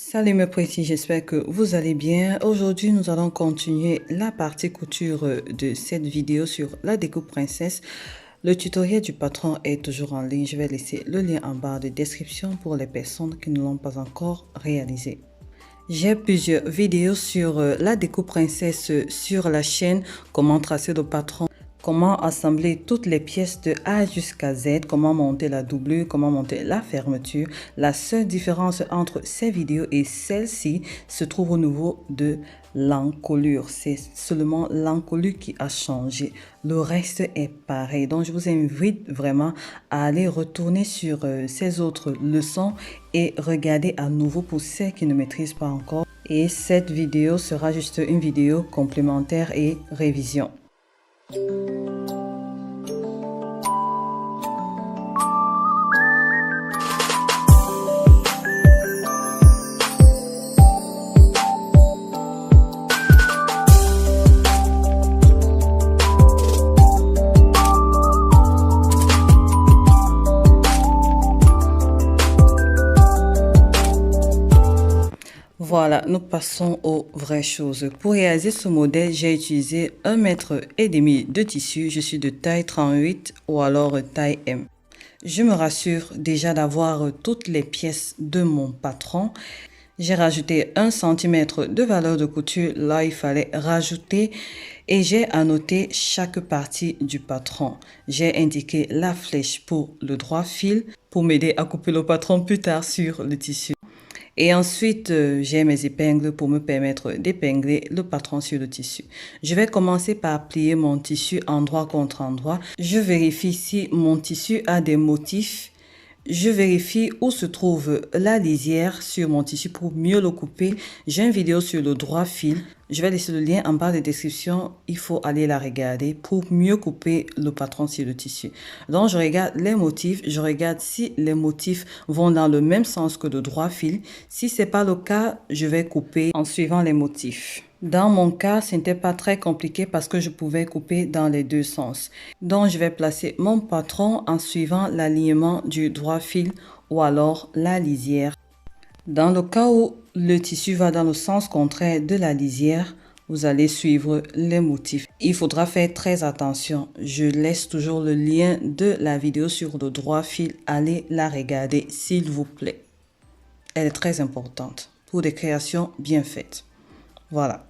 Salut mes petits, j'espère que vous allez bien. Aujourd'hui, nous allons continuer la partie couture de cette vidéo sur la découpe princesse. Le tutoriel du patron est toujours en ligne. Je vais laisser le lien en barre de description pour les personnes qui ne l'ont pas encore réalisé. J'ai plusieurs vidéos sur la découpe princesse sur la chaîne, comment tracer le patron, comment assembler toutes les pièces de A jusqu'à Z, comment monter la doublure, comment monter la fermeture. La seule différence entre ces vidéos et celle-ci se trouve au niveau de l'encolure. C'est seulement l'encolure qui a changé. Le reste est pareil. Donc, je vous invite vraiment à aller retourner sur ces autres leçons et regarder à nouveau pour ceux qui ne maîtrisent pas encore. Et cette vidéo sera juste une vidéo complémentaire et révision. Voilà, nous passons aux vraies choses. Pour réaliser ce modèle, j'ai utilisé 1,5 m de tissu. Je suis de taille 38 ou alors taille M. Je me rassure déjà d'avoir toutes les pièces de mon patron. J'ai rajouté 1 cm de valeur de couture. Là, il fallait rajouter et j'ai annoté chaque partie du patron. J'ai indiqué la flèche pour le droit fil pour m'aider à couper le patron plus tard sur le tissu. Et ensuite, j'ai mes épingles pour me permettre d'épingler le patron sur le tissu. Je vais commencer par plier mon tissu endroit contre endroit. Je vérifie si mon tissu a des motifs. Je vérifie où se trouve la lisière sur mon tissu pour mieux le couper. J'ai une vidéo sur le droit fil. Je vais laisser le lien en barre de description. Il faut aller la regarder pour mieux couper le patron sur le tissu. Donc, je regarde les motifs. Je regarde si les motifs vont dans le même sens que le droit fil. Si ce n'est pas le cas, je vais couper en suivant les motifs. Dans mon cas, ce n'était pas très compliqué parce que je pouvais couper dans les deux sens. Donc, je vais placer mon patron en suivant l'alignement du droit fil ou alors la lisière. Dans le cas où le tissu va dans le sens contraire de la lisière, vous allez suivre les motifs. Il faudra faire très attention. Je laisse toujours le lien de la vidéo sur le droit fil. Allez la regarder s'il vous plaît. Elle est très importante pour des créations bien faites. Voilà.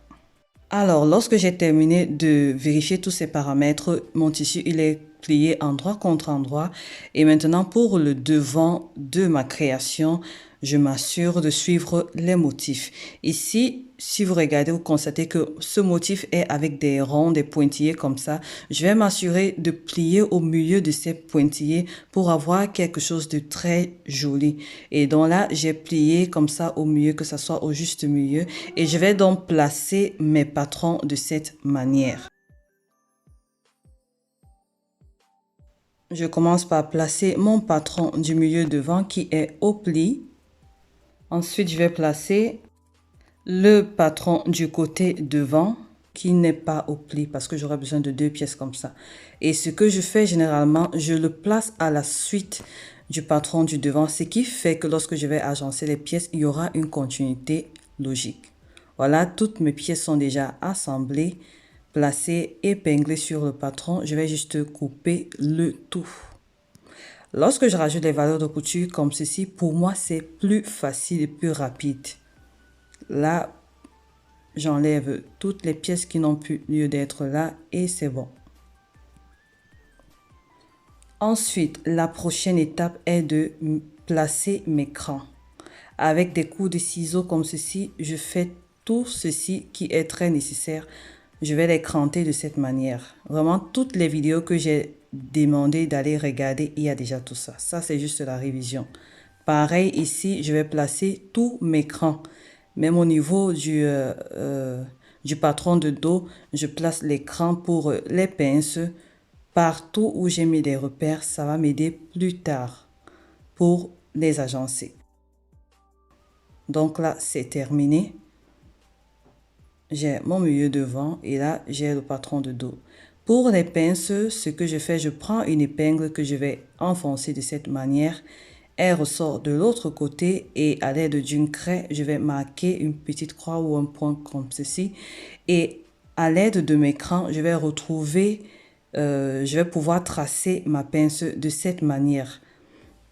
Alors, lorsque j'ai terminé de vérifier tous ces paramètres, mon tissu, il est plié endroit contre endroit. Et maintenant, pour le devant de ma création, je m'assure de suivre les motifs. Ici, si vous regardez, vous constatez que ce motif est avec des ronds, des pointillés comme ça. Je vais m'assurer de plier au milieu de ces pointillés pour avoir quelque chose de très joli. Et donc là, j'ai plié comme ça au milieu, que ça soit au juste milieu. Et je vais donc placer mes patrons de cette manière. Je commence par placer mon patron du milieu devant qui est au pli. Ensuite, je vais placer le patron du côté devant qui n'est pas au pli parce que j'aurai besoin de 2 pièces comme ça. Et ce que je fais généralement, je le place à la suite du patron du devant, ce qui fait que lorsque je vais agencer les pièces, il y aura une continuité logique. Voilà, toutes mes pièces sont déjà assemblées, placées, épinglées sur le patron. Je vais juste couper le tout. Lorsque je rajoute les valeurs de couture comme ceci, pour moi, c'est plus facile et plus rapide. Là, j'enlève toutes les pièces qui n'ont plus lieu d'être là et c'est bon. Ensuite, la prochaine étape est de placer mes crans. Avec des coups de ciseaux comme ceci, je fais tout ceci qui est très nécessaire. Je vais les cranter de cette manière. Vraiment, toutes les vidéos que j'ai demandé d'aller regarder, il y a déjà tout ça. Ça, c'est juste la révision. Pareil, ici, je vais placer tous mes crans. Même au niveau du patron de dos, je place les crans pour les pinces. Partout où j'ai mis des repères, ça va m'aider plus tard pour les agencer. Donc là, c'est terminé. J'ai mon milieu devant et là, j'ai le patron de dos. Pour les pinces, ce que je fais, je prends une épingle que je vais enfoncer de cette manière. elle ressort de l'autre côté et à l'aide d'une craie, je vais marquer une petite croix ou un point comme ceci. Et à l'aide de mes crans, je vais retrouver, je vais pouvoir tracer ma pince de cette manière.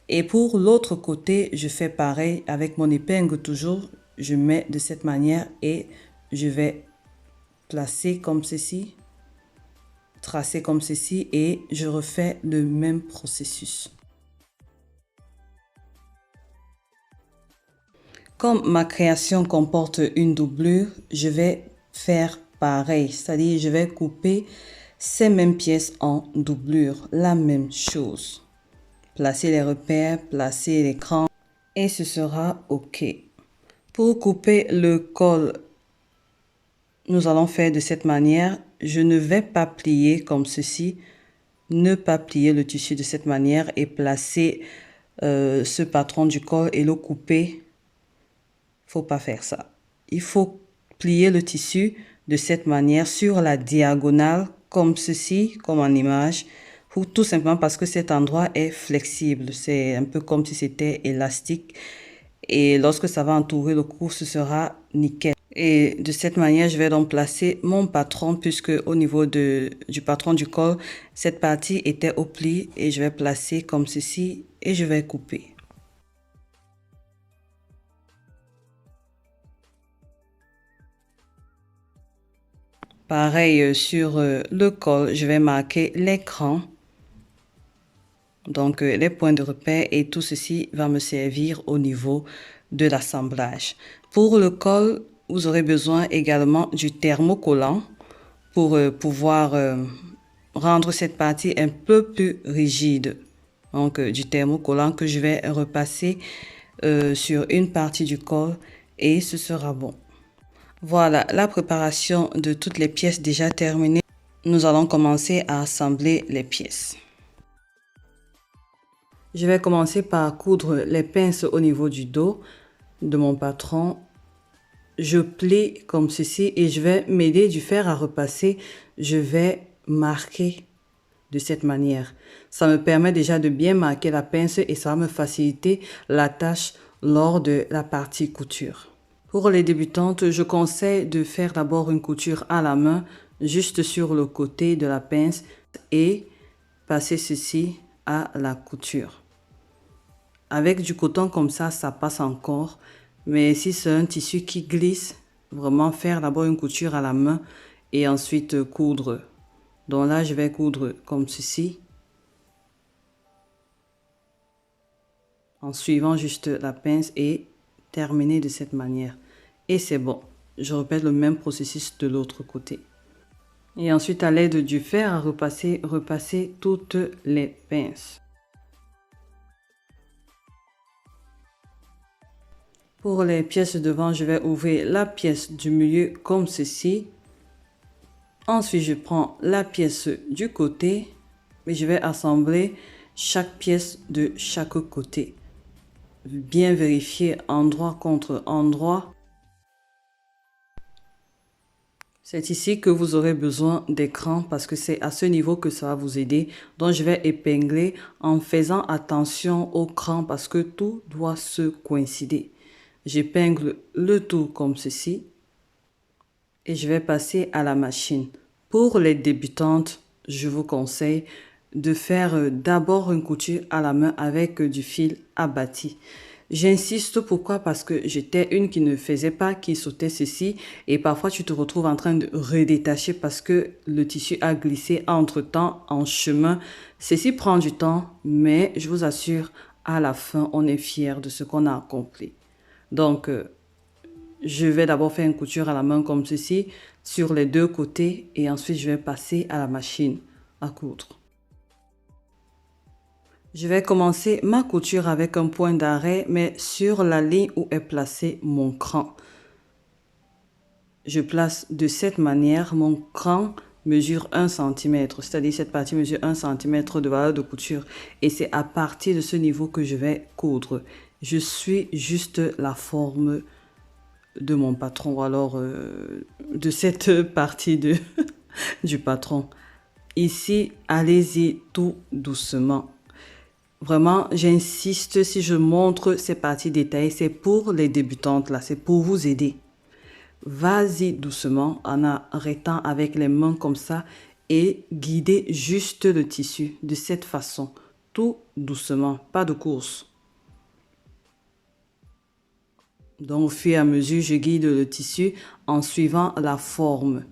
Et pour l'autre côté, je fais pareil avec mon épingle toujours. Je mets de cette manière et je vais placer comme ceci, tracer comme ceci et je refais le même processus. Comme ma création comporte une doublure, je vais faire pareil, c'est-à-dire je vais couper ces mêmes pièces en doublure, la même chose. Placer les repères, placer l'écran et ce sera OK. Pour couper le col, nous allons faire de cette manière. Je ne vais pas plier comme ceci, ne pas plier le tissu de cette manière et placer ce patron du col et le couper. Faut pas faire ça. Il faut plier le tissu de cette manière sur la diagonale comme ceci, comme en image, ou tout simplement parce que cet endroit est flexible. C'est un peu comme si c'était élastique et lorsque ça va entourer le cou, ce sera nickel. Et de cette manière, je vais donc placer mon patron puisque au niveau du patron du col, cette partie était au pli et je vais placer comme ceci et je vais couper. Pareil sur le col, je vais marquer l'écran. Donc les points de repère et tout ceci va me servir au niveau de l'assemblage. Pour le col, vous aurez besoin également du thermocollant pour pouvoir rendre cette partie un peu plus rigide. Donc du thermocollant que je vais repasser sur une partie du col et ce sera bon. Voilà la préparation de toutes les pièces déjà terminées. Nous allons commencer à assembler les pièces. Je vais commencer par coudre les pinces au niveau du dos de mon patron. Je plie comme ceci et je vais m'aider du fer à repasser. Je vais marquer de cette manière. Ça me permet déjà de bien marquer la pince et ça va me faciliter la tâche lors de la partie couture. Pour les débutantes, je conseille de faire d'abord une couture à la main, juste sur le côté de la pince et passer ceci à la couture. Avec du coton comme ça passe encore. Mais si c'est un tissu qui glisse, vraiment faire d'abord une couture à la main et ensuite coudre. Donc là, je vais coudre comme ceci. En suivant juste la pince et terminer de cette manière. Et c'est bon. Je répète le même processus de l'autre côté. Et ensuite, à l'aide du fer à repasser toutes les pinces. Pour les pièces de devant, je vais ouvrir la pièce du milieu comme ceci. Ensuite, je prends la pièce du côté et je vais assembler chaque pièce de chaque côté. Bien vérifier endroit contre endroit. C'est ici que vous aurez besoin d'écran parce que c'est à ce niveau que ça va vous aider. Donc, je vais épingler en faisant attention au cran parce que tout doit se coïncider. J'épingle le tout comme ceci et je vais passer à la machine. Pour les débutantes, je vous conseille de faire d'abord une couture à la main avec du fil abattu. J'insiste pourquoi? Parce que j'étais une qui ne faisait pas, qui sautait ceci et parfois tu te retrouves en train de redétacher parce que le tissu a glissé entre-temps en chemin. Ceci prend du temps, mais je vous assure, à la fin, on est fier de ce qu'on a accompli. Donc, je vais d'abord faire une couture à la main comme ceci sur les deux côtés et ensuite je vais passer à la machine à coudre. Je vais commencer ma couture avec un point d'arrêt mais sur la ligne où est placé mon cran. Je place de cette manière, mon cran mesure 1 cm, c'est-à-dire cette partie mesure 1 cm de valeur de couture et c'est à partir de ce niveau que je vais coudre. Je suis juste la forme de mon patron ou alors de cette partie du patron. Ici, allez-y tout doucement. Vraiment, j'insiste, si je montre ces parties détaillées, c'est pour les débutantes là, c'est pour vous aider. Vas-y doucement en arrêtant avec les mains comme ça et guidez juste le tissu de cette façon, tout doucement, pas de course. Donc au fur et à mesure, je guide le tissu en suivant la forme.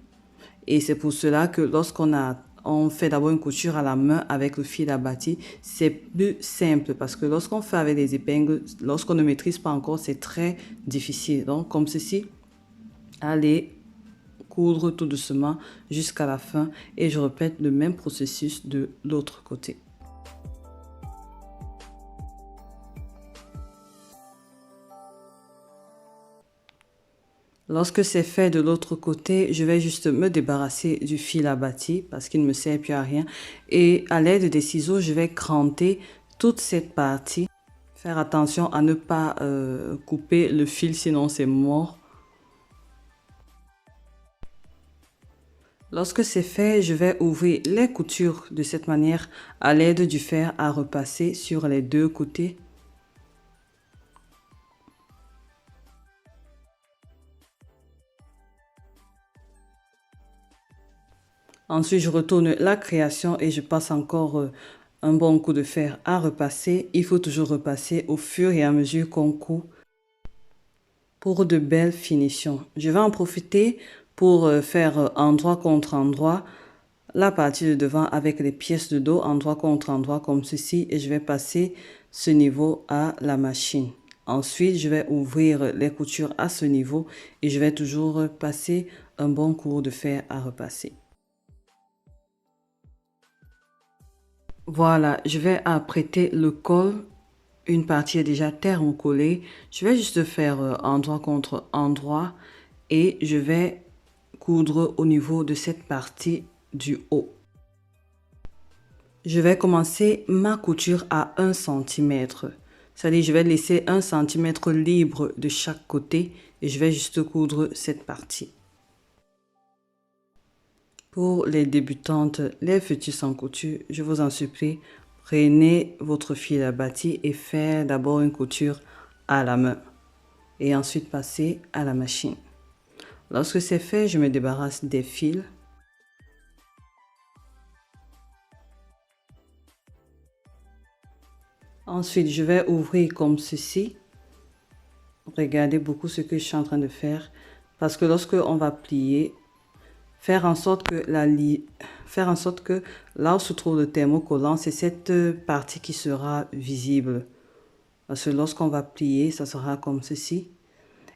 Et c'est pour cela que on fait d'abord une couture à la main avec le fil abattu, c'est plus simple parce que lorsqu'on fait avec les épingles, lorsqu'on ne maîtrise pas encore, c'est très difficile. Donc comme ceci, allez coudre tout doucement jusqu'à la fin et je répète le même processus de l'autre côté. Lorsque c'est fait de l'autre côté, je vais juste me débarrasser du fil abattu parce qu'il ne me sert plus à rien. Et à l'aide des ciseaux, je vais cranter toute cette partie. Faire attention à ne pas couper le fil, sinon c'est mort. Lorsque c'est fait, je vais ouvrir les coutures de cette manière à l'aide du fer à repasser sur les deux côtés. Ensuite, je retourne la création et je passe encore un bon coup de fer à repasser. Il faut toujours repasser au fur et à mesure qu'on coud pour de belles finitions. Je vais en profiter pour faire endroit contre endroit la partie de devant avec les pièces de dos, endroit contre endroit comme ceci, et je vais passer ce niveau à la machine. Ensuite, je vais ouvrir les coutures à ce niveau et je vais toujours passer un bon coup de fer à repasser. Voilà, je vais apprêter le col. Une partie est déjà thermocollée. Je vais juste faire endroit contre endroit et je vais coudre au niveau de cette partie du haut. Je vais commencer ma couture à 1 cm. C'est-à-dire, je vais laisser 1 cm libre de chaque côté et je vais juste coudre cette partie. Pour les débutantes, les futures sans couture, je vous en supplie, prenez votre fil abattu et faites d'abord une couture à la main et ensuite passez à la machine. Lorsque c'est fait, je me débarrasse des fils. Ensuite, je vais ouvrir comme ceci. Regardez beaucoup ce que je suis en train de faire parce que lorsque on va plier, faire en sorte que là où se trouve le thermocollant, c'est cette partie qui sera visible. Parce que lorsqu'on va plier, ça sera comme ceci.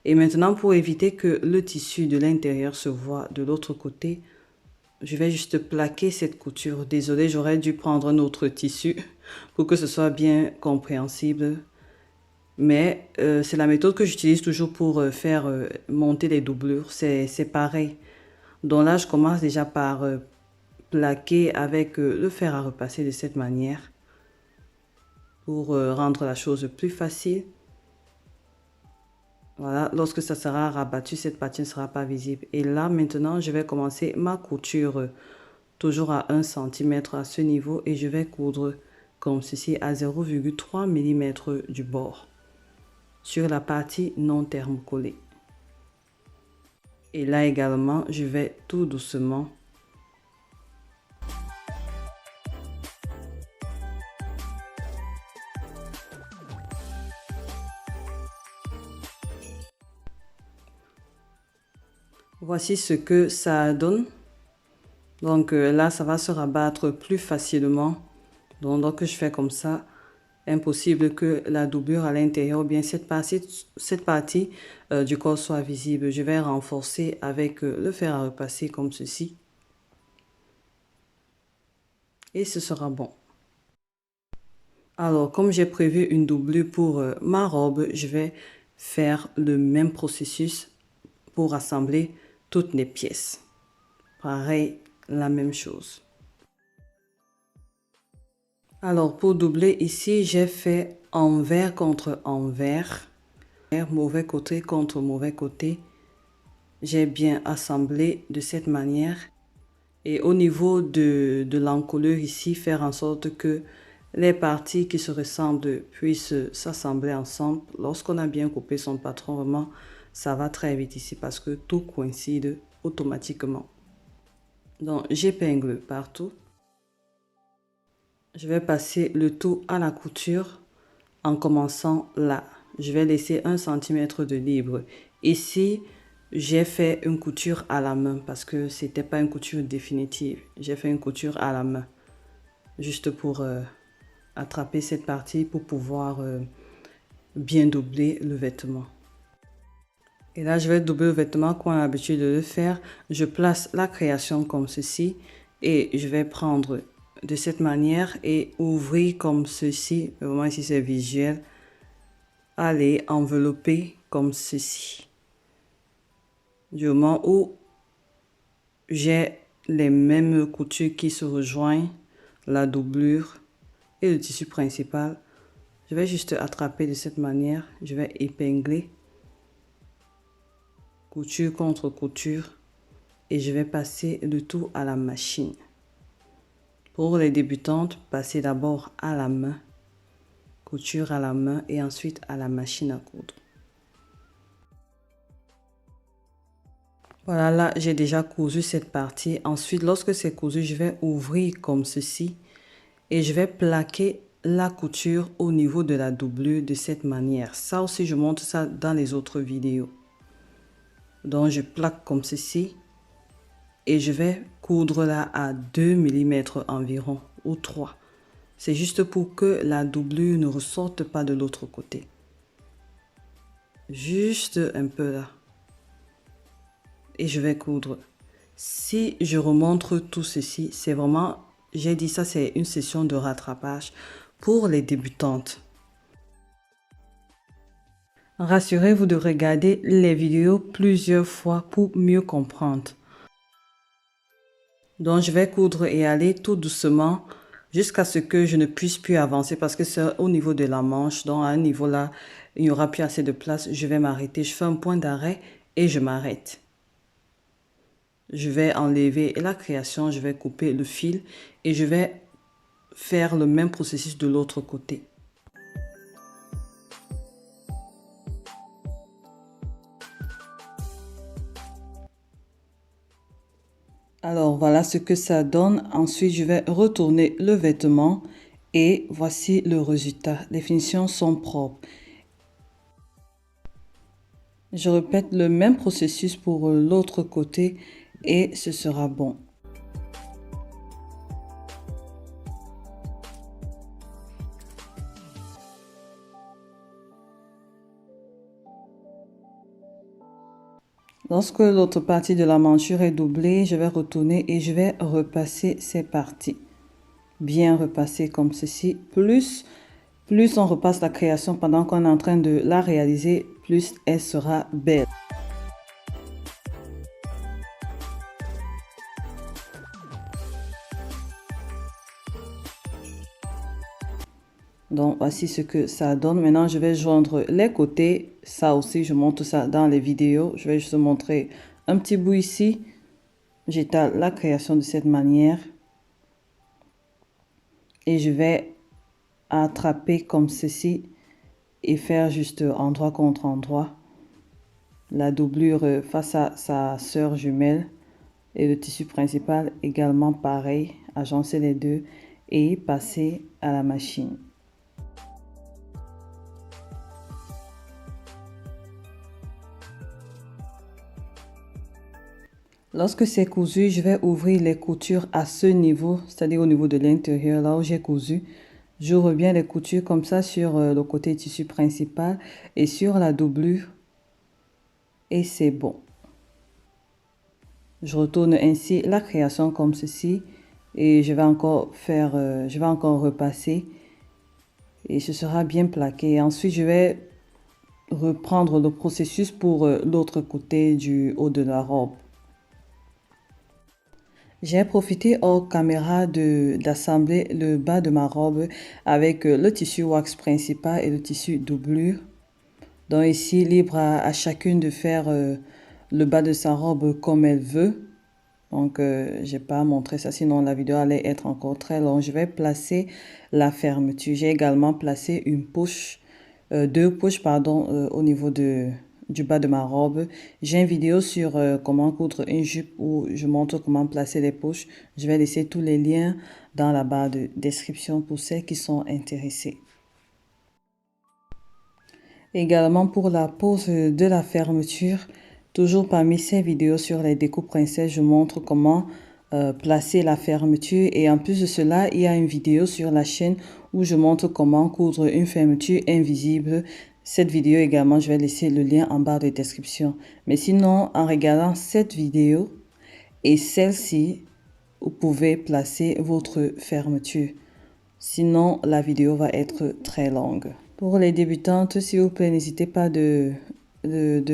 Et maintenant, pour éviter que le tissu de l'intérieur se voit de l'autre côté, je vais juste plaquer cette couture. Désolée, j'aurais dû prendre un autre tissu pour que ce soit bien compréhensible. Mais c'est la méthode que j'utilise toujours pour faire monter les doublures. C'est pareil. Donc là, je commence déjà par plaquer avec le fer à repasser de cette manière pour rendre la chose plus facile. Voilà, lorsque ça sera rabattu, cette partie ne sera pas visible. Et là, maintenant, je vais commencer ma couture toujours à 1 cm à ce niveau et je vais coudre comme ceci à 0,3 mm du bord sur la partie non thermocollée. Et là également, je vais tout doucement voici ce que ça donne. Donc là, ça va se rabattre plus facilement. Donc je fais comme ça. Impossible que la doublure à l'intérieur ou bien cette partie du corps soit visible. Je vais renforcer avec le fer à repasser comme ceci. Et ce sera bon. Alors, comme j'ai prévu une doublure pour ma robe, je vais faire le même processus pour assembler toutes les pièces. Pareil, la même chose. Alors, pour doubler ici, j'ai fait envers contre envers, mauvais côté contre mauvais côté. J'ai bien assemblé de cette manière. Et au niveau de l'encollure ici, faire en sorte que les parties qui se ressemblent puissent s'assembler ensemble. Lorsqu'on a bien coupé son patron, vraiment, ça va très vite ici parce que tout coïncide automatiquement. Donc, j'épingle partout. Je vais passer le tout à la couture en commençant là. Je vais laisser 1 cm de libre. Ici, j'ai fait une couture à la main parce que c'était pas une couture définitive. J'ai fait une couture à la main juste pour attraper cette partie pour pouvoir bien doubler le vêtement. Et là, je vais doubler le vêtement comme on a l'habitude de le faire. Je place la création comme ceci et je vais prendre de cette manière et ouvrir comme ceci. Vraiment ici, c'est visuel. Allez, envelopper comme ceci. Du moment où j'ai les mêmes coutures qui se rejoignent, la doublure et le tissu principal, je vais juste attraper de cette manière. Je vais épingler couture contre couture et je vais passer le tout à la machine. Pour les débutantes, passez d'abord à la main, couture à la main et ensuite à la machine à coudre. Voilà, là j'ai déjà cousu cette partie. Ensuite, lorsque c'est cousu, je vais ouvrir comme ceci et je vais plaquer la couture au niveau de la doublure de cette manière. Ça aussi, je montre ça dans les autres vidéos. Donc, je plaque comme ceci et je vais coudre là à 2 mm environ ou 3. C'est juste pour que la doublure ne ressorte pas de l'autre côté. Juste un peu là. Et je vais coudre. Si je remontre tout ceci, c'est vraiment, j'ai dit ça, c'est une session de rattrapage pour les débutantes. Rassurez-vous de regarder les vidéos plusieurs fois pour mieux comprendre. Donc, je vais coudre et aller tout doucement jusqu'à ce que je ne puisse plus avancer parce que c'est au niveau de la manche. Donc, à un niveau là, il n'y aura plus assez de place. Je vais m'arrêter. Je fais un point d'arrêt et je m'arrête. Je vais enlever la création. Je vais couper le fil et je vais faire le même processus de l'autre côté. Alors voilà ce que ça donne. Ensuite, je vais retourner le vêtement et voici le résultat. Les finitions sont propres. Je répète le même processus pour l'autre côté et ce sera bon. Lorsque l'autre partie de la manchure est doublée, je vais retourner et je vais repasser ces parties. Bien repasser comme ceci. Plus on repasse la création pendant qu'on est en train de la réaliser, plus elle sera belle. Donc, voici ce que ça donne. Maintenant, je vais joindre les côtés. Ça aussi, je montre ça dans les vidéos. Je vais juste montrer un petit bout ici. J'étale la création de cette manière. Et je vais attraper comme ceci et faire juste endroit contre endroit. La doublure face à sa sœur jumelle. Et le tissu principal également pareil. Agencer les deux et passer à la machine. Lorsque c'est cousu, je vais ouvrir les coutures à ce niveau, c'est-à-dire au niveau de l'intérieur, là où j'ai cousu. J'ouvre bien les coutures comme ça sur le côté tissu principal et sur la doublure. Et c'est bon. Je retourne ainsi la création comme ceci. Et je vais encore repasser. Et ce sera bien plaqué. Ensuite, je vais reprendre le processus pour l'autre côté du haut de la robe. J'ai profité hors caméra d'assembler le bas de ma robe avec le tissu wax principal et le tissu doublure. Donc ici, libre à chacune de faire le bas de sa robe comme elle veut. Donc, j'ai pas montré ça, sinon la vidéo allait être encore très longue. Je vais placer la fermeture. J'ai également placé une poche, deux poches, pardon, au niveau du bas de ma robe. J'ai une vidéo sur comment coudre une jupe où je montre comment placer les poches. Je vais laisser tous les liens dans la barre de description pour ceux qui sont intéressés. Également pour la pose de la fermeture, toujours parmi ces vidéos sur les découpes princesses, je montre comment placer la fermeture. Et en plus de cela, il y a une vidéo sur la chaîne où je montre comment coudre une fermeture invisible. Cette vidéo également, je vais laisser le lien en barre de description. Mais sinon, en regardant cette vidéo et celle-ci, vous pouvez placer votre fermeture. Sinon, la vidéo va être très longue. Pour les débutantes, s'il vous plaît, n'hésitez pas de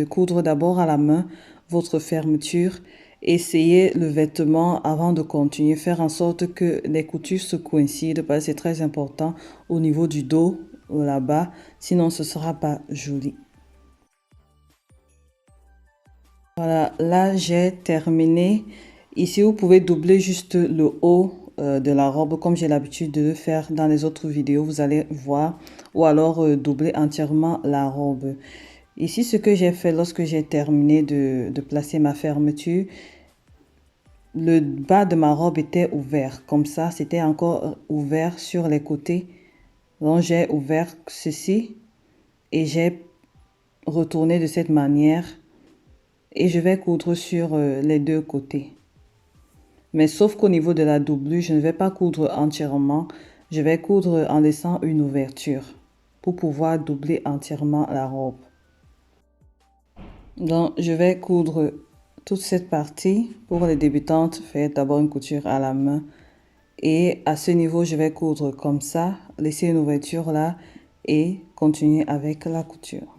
coudre d'abord à la main votre fermeture. Essayez le vêtement avant de continuer. Faire en sorte que les coutures se coïncident parce que c'est très important au niveau du dos ou là-bas. Sinon, ce ne sera pas joli. Voilà, là, j'ai terminé. Ici, vous pouvez doubler juste le haut de la robe comme j'ai l'habitude de le faire dans les autres vidéos, vous allez voir, ou alors doubler entièrement la robe. Ici, ce que j'ai fait lorsque j'ai terminé de placer ma fermeture, le bas de ma robe était ouvert, comme ça, c'était encore ouvert sur les côtés. Donc, j'ai ouvert ceci et j'ai retourné de cette manière et je vais coudre sur les deux côtés. Mais sauf qu'au niveau de la doublure, je ne vais pas coudre entièrement. Je vais coudre en laissant une ouverture pour pouvoir doubler entièrement la robe. Donc, je vais coudre toute cette partie. Pour les débutantes, faites d'abord une couture à la main. Et à ce niveau, je vais coudre comme ça, laisser une ouverture là et continuer avec la couture.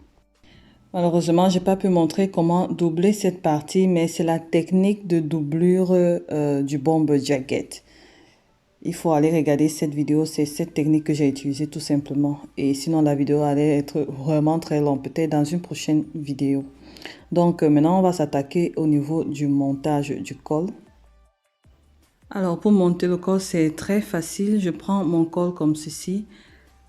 Malheureusement, j'ai pas pu montrer comment doubler cette partie, mais c'est la technique de doublure du bomber jacket. Il faut aller regarder cette vidéo, c'est cette technique que j'ai utilisée tout simplement. Et sinon, la vidéo allait être vraiment très longue, peut-être dans une prochaine vidéo. Donc maintenant, on va s'attaquer au niveau du montage du col. Alors pour monter le col, c'est très facile. Je prends mon col comme ceci.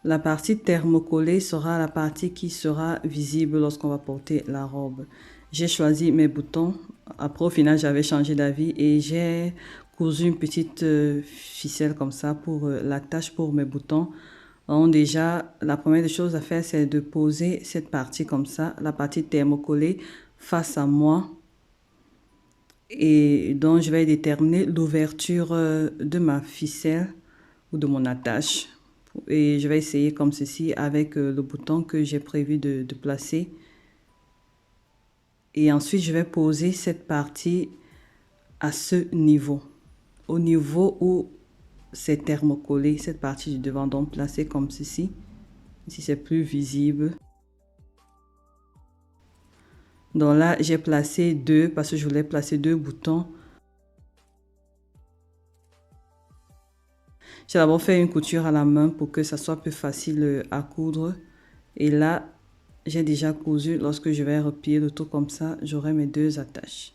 La partie thermocollée sera la partie qui sera visible lorsqu'on va porter la robe. J'ai choisi mes boutons. Après, au final, j'avais changé d'avis et j'ai cousu une petite ficelle comme ça pour l'attache pour mes boutons. Donc déjà, la première des choses à faire, c'est de poser cette partie comme ça, la partie thermocollée face à moi. Et donc, je vais déterminer l'ouverture de ma ficelle ou de mon attache. Et je vais essayer comme ceci avec le bouton que j'ai prévu de placer. Et ensuite, je vais poser cette partie à ce niveau. Au niveau où c'est thermocollé, cette partie du devant, donc placer comme ceci. Ici, c'est plus visible. Donc là, j'ai placé deux parce que je voulais placer deux boutons. J'ai d'abord fait une couture à la main pour que ça soit plus facile à coudre. Et là, j'ai déjà cousu. Lorsque je vais replier le tout comme ça, j'aurai mes deux attaches.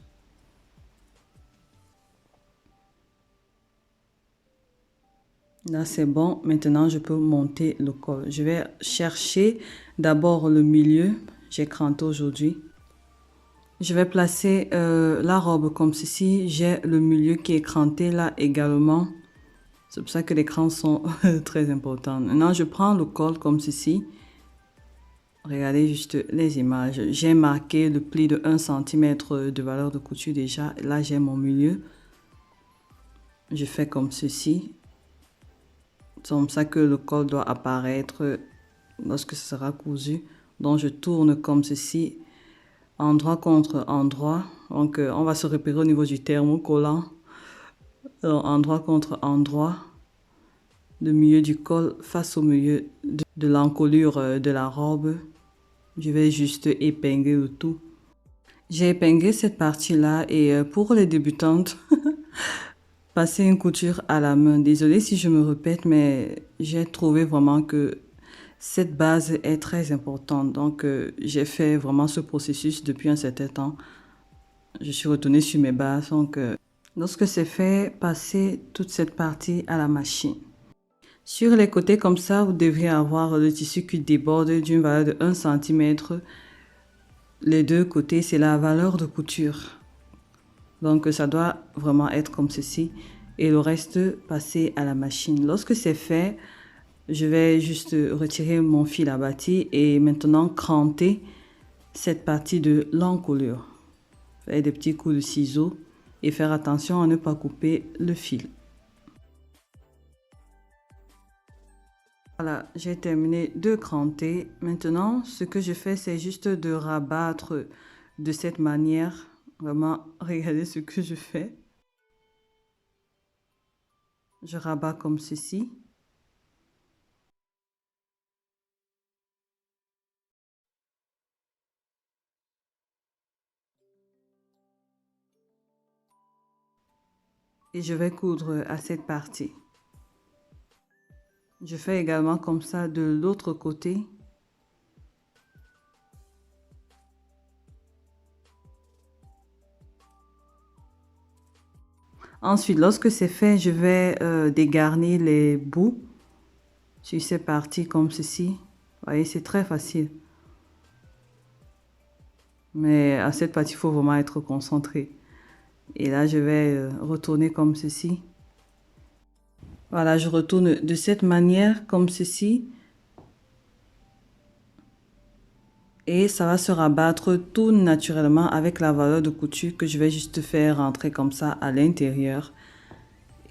Là, c'est bon. Maintenant, je peux monter le col. Je vais chercher d'abord le milieu. J'ai cranté aujourd'hui. Je vais placer la robe comme ceci. J'ai le milieu qui est cranté là également. C'est pour ça que les crans sont très importants. Maintenant, je prends le col comme ceci. Regardez juste les images. J'ai marqué le pli de 1 cm de valeur de couture déjà. Là, j'ai mon milieu. Je fais comme ceci. C'est comme ça que le col doit apparaître lorsque ce sera cousu. Donc, je tourne comme ceci, endroit contre endroit. Donc, on va se repérer au niveau du thermocollant. Endroit contre endroit. Le milieu du col face au milieu de l'encolure de la robe. Je vais juste épingler le tout. J'ai épinglé cette partie-là et pour les débutantes, passer une couture à la main. Désolée si je me répète, mais j'ai trouvé vraiment que cette base est très importante. Donc, j'ai fait vraiment ce processus depuis un certain temps. Je suis retournée sur mes bases. Donc, Lorsque c'est fait, passez toute cette partie à la machine. Sur les côtés comme ça, vous devriez avoir le tissu qui déborde d'une valeur de 1 cm. Les deux côtés, c'est la valeur de couture. Donc ça doit vraiment être comme ceci. Et le reste, passer à la machine. Lorsque c'est fait, je vais juste retirer mon fil à bâtir et maintenant cranter cette partie de l'encolure. Faire des petits coups de ciseaux et faire attention à ne pas couper le fil. Voilà, j'ai terminé de cranter. Maintenant, ce que je fais, c'est juste de rabattre de cette manière. Vraiment, regardez ce que je fais. Je rabats comme ceci. Et je vais coudre à cette partie. Je fais également comme ça de l'autre côté. Ensuite, lorsque c'est fait, je vais dégarnir les bouts sur ces parties comme ceci. Vous voyez, c'est très facile. Mais à cette partie, il faut vraiment être concentré. Et là, je vais retourner comme ceci. Voilà, je retourne de cette manière, comme ceci. Et ça va se rabattre tout naturellement avec la valeur de couture que je vais juste faire rentrer comme ça à l'intérieur.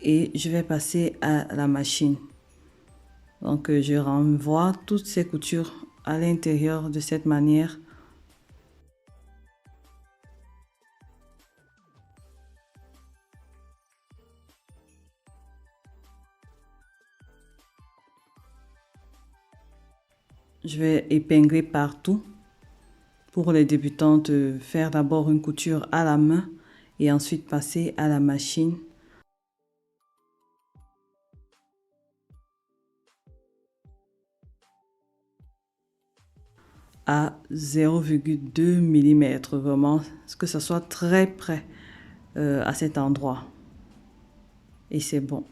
Et je vais passer à la machine. Donc, je renvoie toutes ces coutures à l'intérieur de cette manière. Je vais épingler partout. Pour les débutantes, faire d'abord une couture à la main et ensuite passer à la machine. À 0,2 mm, vraiment, que ça soit très près à cet endroit. Et c'est bon.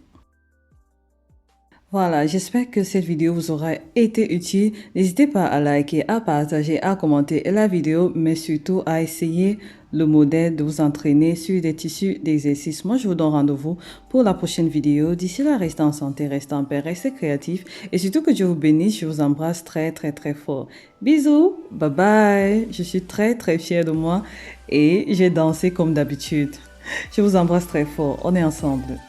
Voilà, j'espère que cette vidéo vous aura été utile. N'hésitez pas à liker, à partager, à commenter la vidéo, mais surtout à essayer le modèle, de vous entraîner sur des tissus d'exercice. Moi, je vous donne rendez-vous pour la prochaine vidéo. D'ici là, restez en santé, restez en paix, restez créatifs. Et surtout que Dieu vous bénisse, je vous embrasse très, très, très fort. Bisous, bye bye. Je suis très, très fière de moi et j'ai dansé comme d'habitude. Je vous embrasse très fort. On est ensemble.